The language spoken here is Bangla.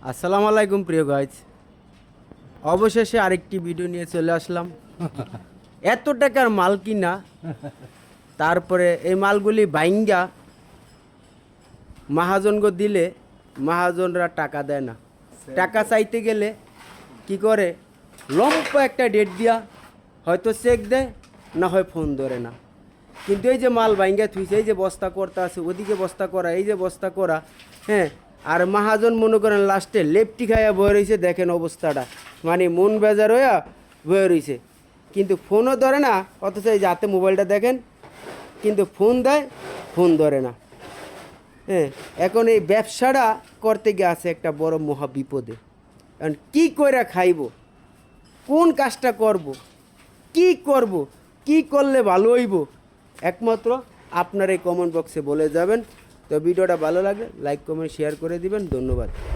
আসসালামু আলাইকুম প্রিয় গাইজ, অবশেষে আরেকটি ভিডিও নিয়ে চলে আসলাম। এত টাকার মাল কিনা, তারপরে এই মালগুলি বাইঙ্গা মহাজনকে দিলে মহাজনরা টাকা দেয় না। টাকা চাইতে গেলে কি করে, লম্বা একটা ডেট দিয়া হয়তো চেক দেয়, না হয় ফোন ধরে না। কিন্তু এই যে মাল বাইঙ্গা থুইছে, এই যে বস্তা করতে আছে, ওদিকে বস্তা করা, এই যে বস্তা করা, হ্যাঁ। আর মহাজন মনে করেন লাস্টে লেপটি খাইয়া বয়ে রয়েছে, দেখেন অবস্থাটা, মানে মন বেজার হইয়া বয়ে রয়েছে। কিন্তু ফোনও ধরে না, অথচ এই যে হাতে মোবাইলটা দেখেন, কিন্তু ফোন দেয়, ফোন ধরে না। হ্যাঁ, এখন এই ব্যবসাটা করতে গিয়ে আছে একটা বড় মহা বিপদে। কারণ কী করে খাইব, কোন কাজটা করব, কি করব, কি করলে ভালো হইব, একমাত্র আপনার এই কমেন্ট বক্সে বলে যাবেন। তো ভিডিওটা ভালো লাগলে লাইক কমেন্ট শেয়ার করে দিবেন। ধন্যবাদ।